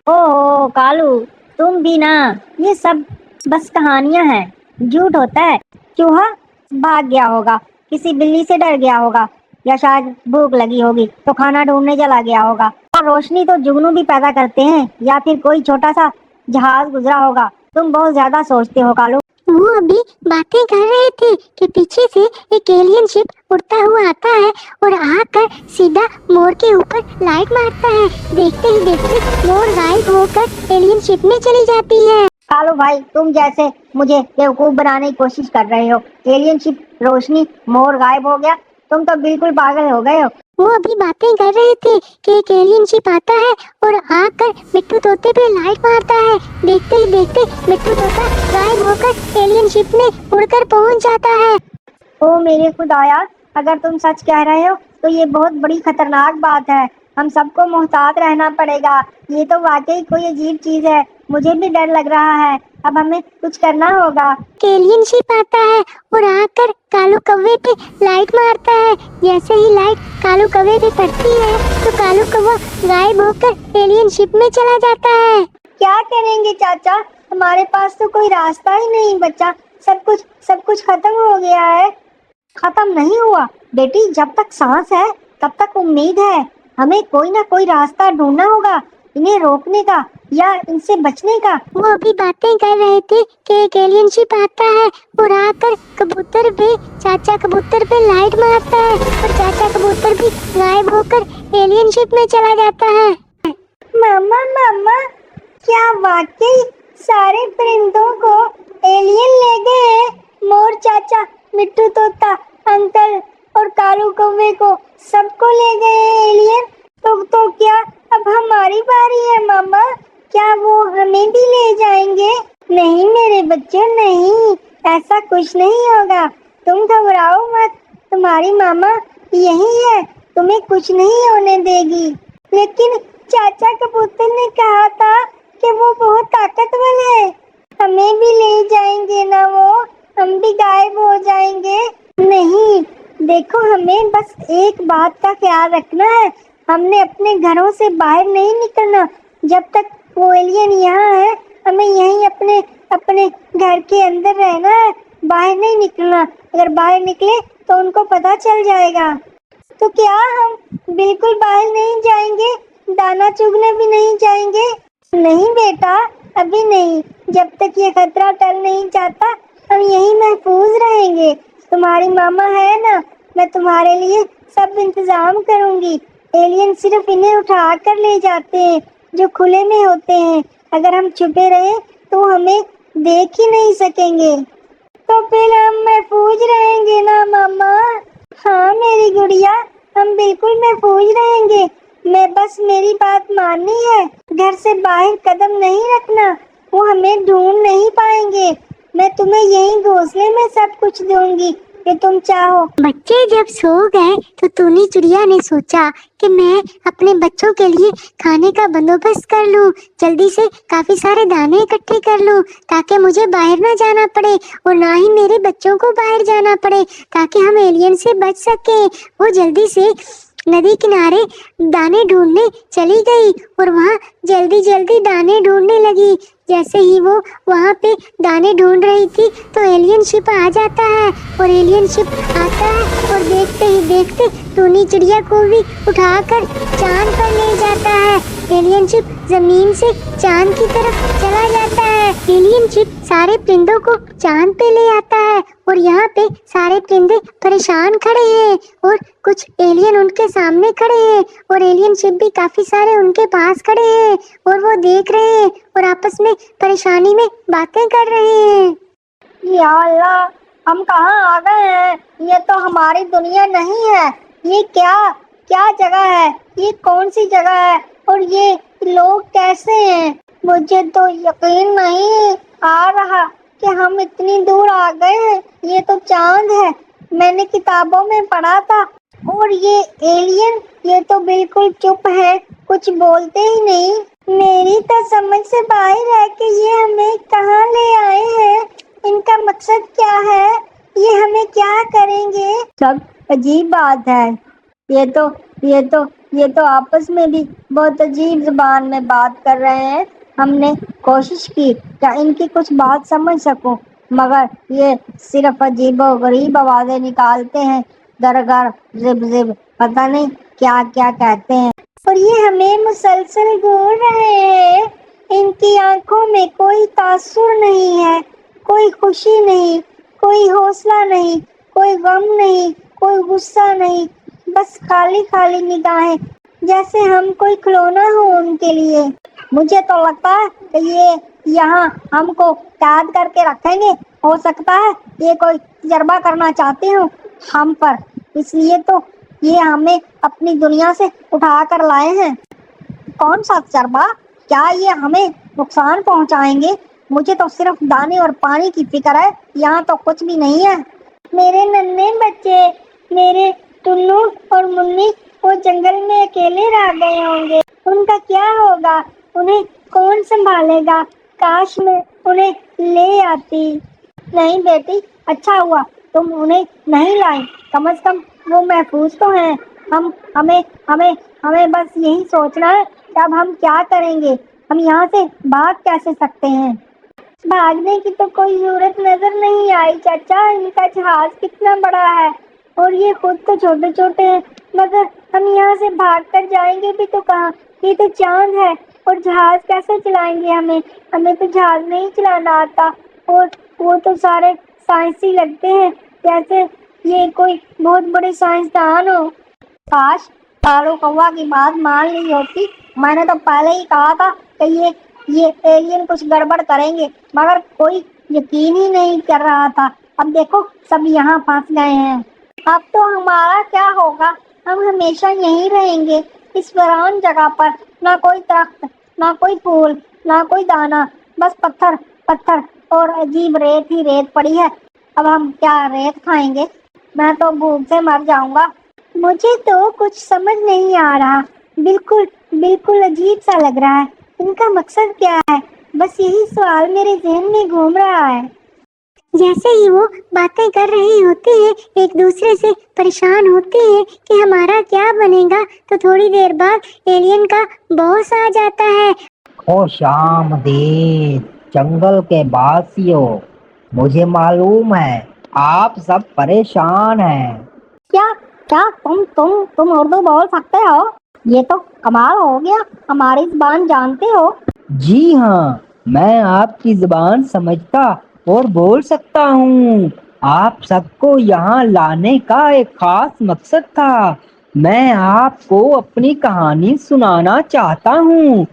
ओह कालू, तुम भी ना। ये सब बस कहानियां हैं। झूठ होता है। चूहा भाग गया होगा, किसी बिल्ली से डर गया होगा, या शायद भूख लगी होगी तो खाना ढूंढने चला गया होगा। और रोशनी तो जुगनू भी पैदा करते हैं, या फिर कोई छोटा सा जहाज गुजरा होगा। तुम बहुत ज्यादा सोचते हो कालू। वो अभी बातें कर रहे थे कि पीछे से एक एलियन शिप उड़ता हुआ आता है और आकर सीधा मोर के ऊपर लाइट मारता है। देखते ही देखते मोर गायब होकर एलियन शिप में चली जाती है। कालू भाई, तुम जैसे मुझे बेवकूफ बनाने की कोशिश कर रहे हो। एलियन शिप, रोशनी, मोर गायब हो गया। तुम तो बिल्कुल पागल हो गए हो। वो अभी बातें कर रहे थे कि एक एलियन शिप आता है और आकर मिट्टू तोते पे लाइट मारता है। देखते ही देखते मिट्टू तोता गायब होकर एलियन शिप में उड़कर पहुंच जाता है। ओ मेरे खुदाया, अगर तुम सच कह रहे हो तो ये बहुत बड़ी खतरनाक बात है। हम सबको मोहतात रहना पड़ेगा। ये तो वाकई कोई अजीब चीज है। मुझे भी डर लग रहा है। अब हमें कुछ करना होगा। एलियन शिप आता है और आकर कालू कौवे पे लाइट मारता है। जैसे ही लाइट कालू कौवे पे पड़ती है तो कालू कौवा गायब होकर एलियन शिप में चला जाता है। क्या करेंगे चाचा? हमारे पास तो कोई रास्ता ही नहीं बचा। सब कुछ खत्म हो गया है। खत्म नहीं हुआ बेटी, जब तक सांस है तब तक उम्मीद है। हमें कोई ना कोई रास्ता ढूंढना होगा, इन्हें रोकने का या इनसे बचने का। वो अभी बातें कर रहे थे कि एक एलियन शिप आता है और आकर कबूतर पे, चाचा कबूतर पे लाइट मारता है और चाचा कबूतर भी गायब होकर एलियन शिप में चला जाता है। मामा मामा, क्या वाकई सारे परिंदों को एलियन ले गए? मोर चाचा, मिट्टू तोता, अंकल और कालू कौवे को सबको ले गए एलियन। तो क्या अब हमारी बारी है मामा? क्या वो हमें भी ले जाएंगे? नहीं मेरे बच्चों, नहीं, ऐसा कुछ नहीं होगा। तुम घबराओ मत, तुम्हारी मामा यही है, तुम्हें कुछ नहीं होने देगी। लेकिन चाचा कबूतर ने कहा था कि वो बहुत ताकतवर है। हमें भी ले जाएंगे ना वो? हम भी गायब हो जाएंगे। नहीं, देखो, हमें बस एक बात का ख्याल रखना है। हमने अपने घरों से बाहर नहीं निकलना। जब तक वो एलियन यहाँ है, हमें यहीं अपने अपने घर के अंदर रहना है, बाहर नहीं निकलना। अगर बाहर निकले तो उनको पता चल जाएगा। तो क्या हम बिल्कुल बाहर नहीं जाएंगे? दाना चुगने भी नहीं जाएंगे? नहीं बेटा, अभी नहीं। जब तक ये खतरा टल नहीं जाता, हम यहीं महफूज रहेंगे। तुम्हारी मामा है ना, मैं तुम्हारे लिए सब इंतजाम करूंगी। एलियन सिर्फ इन्हें उठा कर ले जाते हैं जो खुले में होते हैं। अगर हम छुपे रहे तो हमें देख ही नहीं सकेंगे। तो फिर हम महफूज रहेंगे ना मामा? हाँ मेरी गुड़िया, हम बिल्कुल महफूज रहेंगे। मैं बस मेरी बात माननी है। घर से बाहर कदम नहीं रखना, वो हमें ढूंढ नहीं पाएंगे। मैं तुम्हें यहीं घोंसले में सब कुछ दूंगी कि तुम चाहो। बच्चे जब सो गए तो टूनी चिड़िया ने सोचा कि मैं अपने बच्चों के लिए खाने का बंदोबस्त कर लूं। जल्दी से काफी सारे दाने इकट्ठे कर लूं ताकि मुझे बाहर ना जाना पड़े और ना ही मेरे बच्चों को बाहर जाना पड़े, ताकि हम एलियन से बच सके। वो जल्दी से नदी किनारे दाने ढूंढने चली गई और वहाँ जल्दी जल्दी दाने ढूंढने लगी। जैसे ही वो वहाँ पे दाने ढूंढ रही थी तो एलियन शिप आ जाता है और एलियन शिप आता है और देखते ही देखते टूनी चिड़िया को भी उठाकर चांद पर ले जाता है। एलियन शिप जमीन से चांद की तरफ चला जाता है। एलियन शिप सारे परिंदों को चांद पे ले आता है और यहाँ पे सारे परिंदे परेशान खड़े हैं और कुछ एलियन उनके सामने खड़े हैं और एलियन शिप भी काफी सारे उनके पास खड़े हैं और वो देख रहे हैं और आपस में परेशानी में बातें कर रहे हैं। या अल्लाह, हम कहाँ आ गए हैं? ये तो हमारी दुनिया नहीं है। ये क्या क्या जगह है? ये कौन सी जगह है? और ये लोग कैसे हैं? मुझे तो यकीन नहीं आ रहा कि हम इतनी दूर आ गए हैं। ये तो चांद है, मैंने किताबों में पढ़ा था। और ये एलियन, ये तो बिल्कुल चुप है, कुछ बोलते ही नहीं। मेरी तो समझ से बाहर है कि ये हमें कहाँ ले आए हैं। इनका मकसद क्या है? ये हमें क्या करेंगे? सब अजीब बात है। ये तो आपस में भी بہت عجیب زبان میں بات کر رہے ہیں. ہم نے کوشش کی کہ ان کی کچھ بات سمجھ سکوں، مگر یہ صرف عجیب و غریب آوازیں نکالتے ہیں. گرگر، زب زب، پتہ نہیں کیا کیا کہتے ہیں. اور یہ ہمیں مسلسل گھور رہے ہیں. ان کی آنکھوں میں کوئی تاثر نہیں ہے، کوئی خوشی نہیں، کوئی حوصلہ نہیں، کوئی غم نہیں، کوئی غصہ نہیں، بس خالی خالی نگاہیں، جیسے ہم کوئی کھلونا ہو ان کے لیے. مجھے تو لگتا ہے کہ یہ یہاں ہم کو قید کر کے رکھیں گے. ہو سکتا ہے یہ کوئی تجربہ کرنا چاہتے ہوں ہم پر، اس لیے تو یہ ہمیں اپنی دنیا سے اٹھا کر لائے ہیں. کون سا تجربہ؟ کیا یہ ہمیں نقصان پہنچائیں گے؟ مجھے تو صرف دانے اور پانی کی فکر ہے، یہاں تو کچھ بھی نہیں ہے. میرے ننھے بچے، میرے ٹنو اور منی وہ جنگل میں اکیلے رہ گئے ہوں گے. ان کا کیا ہوگا؟ انہیں کون سنبھالے گا؟ کاش میں انہیں لے آتی. نہیں بیٹی، اچھا ہوا تم انہیں نہیں لائیں. کم از کم وہ محفوظ تو ہیں. ہمیں ہمیں ہمیں بس یہی سوچنا ہے کہ اب ہم کیا کریں گے. ہم یہاں سے بھاگ کیسے سکتے ہیں؟ بھاگنے کی تو کوئی ضرورت نظر نہیں آئی چاچا. ان کا جہاز کتنا بڑا ہے اور یہ خود تو چھوٹے چھوٹے ہیں. مگر ہم یہاں سے بھاگ کر جائیں گے بھی تو کہاں؟ یہ تو چاند ہے، اور جہاز کیسے چلائیں گے؟ ہمیں تو جہاز نہیں چلانا آتا. اور وہ تو سارے سائنسی لگتے ہیں، جیسے یہ کوئی بہت بڑے سائنسدان ہو. کاش تارو کوا کی بات مان لی ہوتی. میں نے تو پہلے ہی کہا تھا کہ یہ ایلین کچھ گڑبڑ کریں گے، مگر کوئی یقین ہی نہیں کر رہا تھا. اب دیکھو سب یہاں پھنس گئے ہیں. اب تو ہمارا کیا ہوگا؟ ہم ہمیشہ یہیں رہیں گے اس ویران جگہ پر. نہ کوئی درخت، نہ کوئی پھول، نہ کوئی دانا، بس پتھر پتھر اور عجیب ریت ہی ریت پڑی ہے. اب ہم کیا ریت کھائیں گے؟ میں تو بھوک سے مر جاؤں گا. مجھے تو کچھ سمجھ نہیں آ رہا. بالکل بالکل عجیب سا لگ رہا ہے. ان کا مقصد کیا ہے؟ بس یہی سوال میرے ذہن میں گھوم رہا ہے. جیسے ہی وہ باتیں کر رہی ہوتی ہے، ایک دوسرے سے پریشان ہوتی ہے کہ ہمارا کیا بنے گا، تو تھوڑی دیر بعد ایلین کا باس آ جاتا ہے. خوش آمدید جنگل کے باسیوں. مجھے معلوم ہے آپ سب پریشان ہیں. کیا کیا تم اردو بول سکتے ہو؟ یہ تو کمال ہو گیا. ہماری زبان جانتے ہو؟ جی ہاں، میں آپ کی زبان سمجھتا اور بول سکتا ہوں. آپ سب کو یہاں لانے کا ایک خاص مقصد تھا. میں آپ کو اپنی کہانی سنانا چاہتا ہوں.